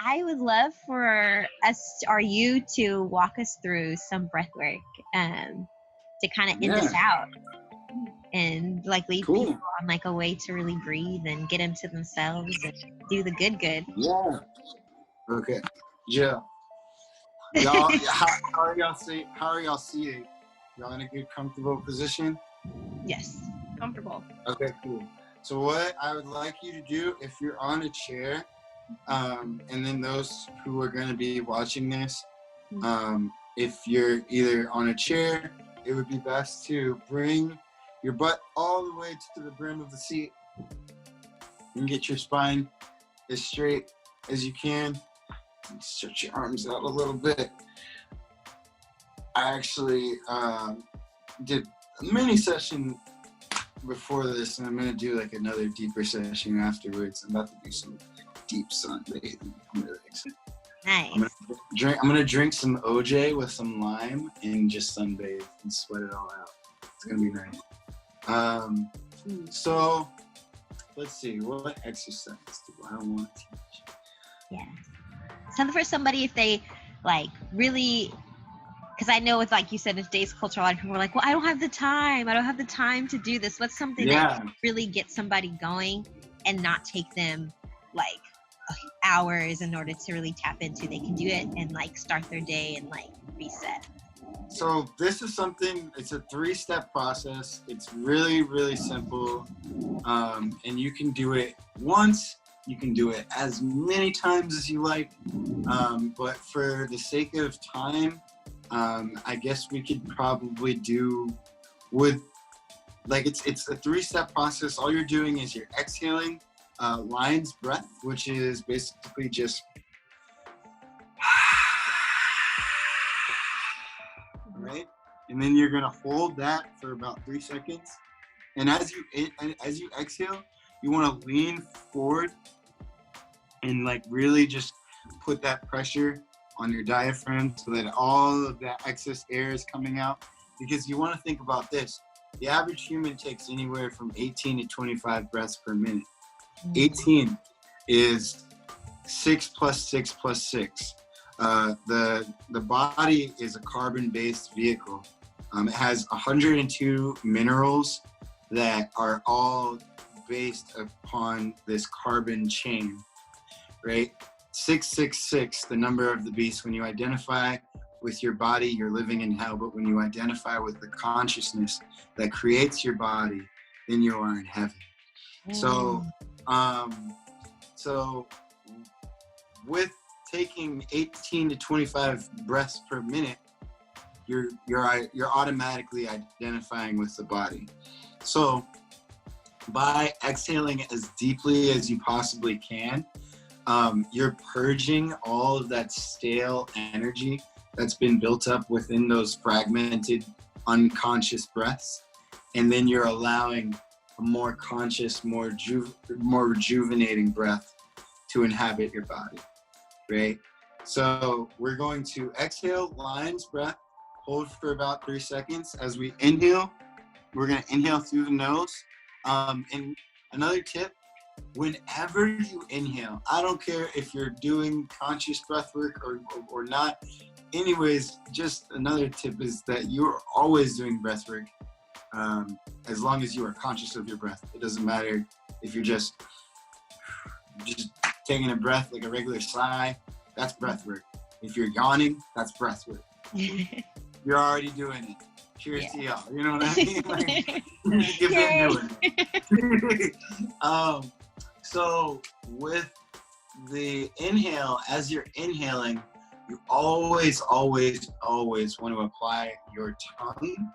I would love for us or you to walk us through some breath work to kind of end this out and like lead people on like a way to really breathe and get into themselves and do the good. Yeah. Okay. Yeah. Y'all, how are y'all seated? Y'all in a good, comfortable position? Yes. Comfortable. Okay, cool. So what I would like you to do, if you're on a chair, and then those who are going to be watching this, if you're either on a chair, it would be best to bring your butt all the way to the brim of the seat and get your spine as straight as you can. Stretch your arms out a little bit. I actually did a mini session before this, and I'm gonna do like another deeper session afterwards. I'm about to do some deep sunbathing. I'm really excited. Nice. I'm gonna drink some OJ with some lime and just sunbathe and sweat it all out. It's gonna be nice. So let's see, what exercise do I want to teach? Yeah. Something for somebody if they like really, because I know it's like you said in today's culture, a lot of people are like, well, I don't have the time to do this. What's something that really gets somebody going and not take them like hours in order to really tap into? They can do it and like start their day and like reset. So this is something, it's a 3-step process. It's really, really simple. And you can do it once. You can do it as many times as you like, but for the sake of time, I guess we could probably do with, like, it's a 3-step process. All you're doing is you're exhaling lion's breath, which is basically just, right? And then you're gonna hold that for about 3 seconds. And as you exhale, you want to lean forward and like really just put that pressure on your diaphragm so that all of that excess air is coming out. Because you want to think about this. The average human takes anywhere from 18 to 25 breaths per minute. 18 is 6 plus 6 plus 6. The body is a carbon-based vehicle. It has 102 minerals that are all based upon this carbon chain, right? 666, the number of the beast. When you identify with your body, you're living in hell. But when you identify with the consciousness that creates your body, then you are in heaven. So with taking 18 to 25 breaths per minute, you're automatically identifying with the body. So by exhaling as deeply as you possibly can, you're purging all of that stale energy that's been built up within those fragmented, unconscious breaths. And then you're allowing a more conscious, more rejuvenating breath to inhabit your body, right? So we're going to exhale lion's breath, hold for about 3 seconds. As we inhale, we're going to inhale through the nose. And another tip, whenever you inhale, I don't care if you're doing conscious breath work or not. Anyways, just another tip is that you're always doing breath work as long as you are conscious of your breath. It doesn't matter if you're just taking a breath like a regular sigh, that's breath work. If you're yawning, that's breath work. You're already doing it. Cheers to y'all. You know what I mean? Like, you've been doing it. So with the inhale, as you're inhaling, you always want to apply your tongue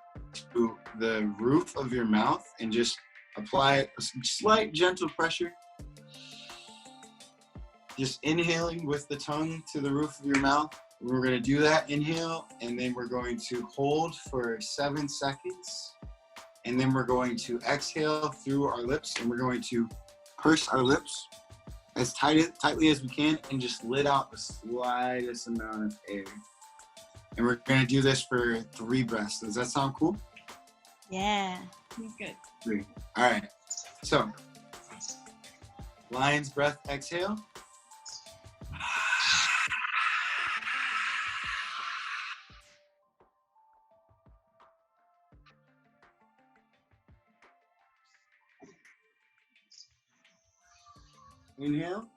to the roof of your mouth and just apply a slight gentle pressure. Just inhaling with the tongue to the roof of your mouth. We're going to do that inhale, and then we're going to hold for 7 seconds. And then we're going to exhale through our lips, and we're going to purse our lips as tightly as we can and just let out the slightest amount of air. And we're going to do this for 3 breaths. Does that sound cool? Yeah, that's good. 3. All right. So, lion's breath, exhale. Inhale.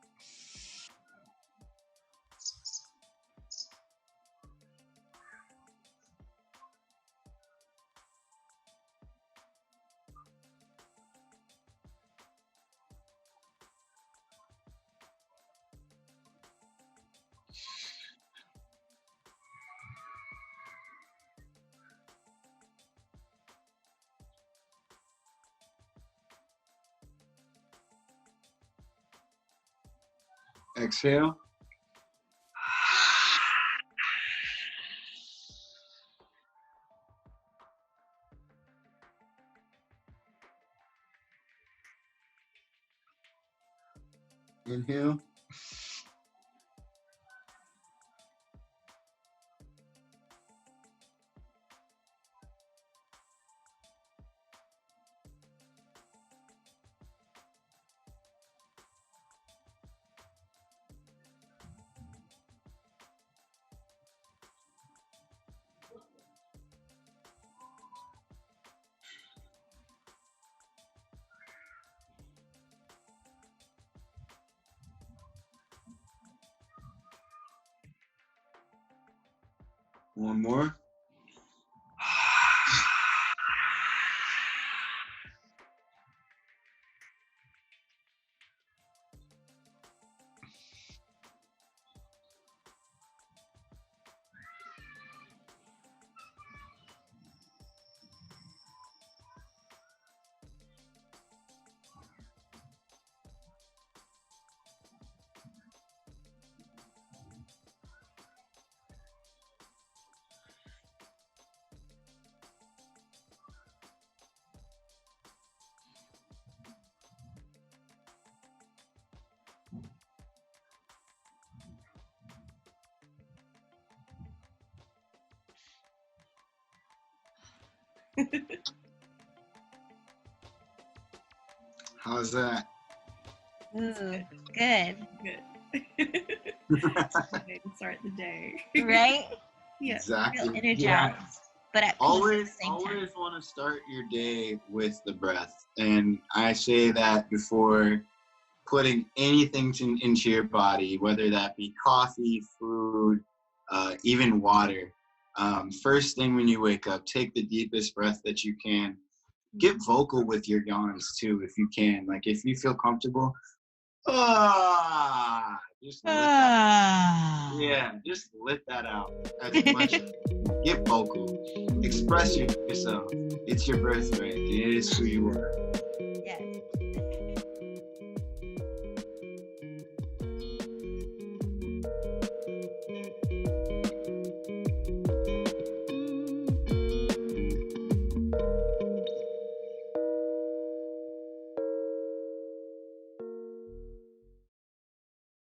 Exhale. Inhale. One more. How's that? Ooh, good. Good. Start the day. Right? Yeah. Exactly. Feel energized. Yeah. But at Always peace at the same time. want to start your day with the breath. And I say that before putting anything into your body, whether that be coffee, food, even water. First thing when you wake up, take the deepest breath that you can. Get vocal with your yawns too, if you can. Like if you feel comfortable, just let that. Yeah, just let that out as much. Get vocal. Express yourself. It's your birthright. It is who you are.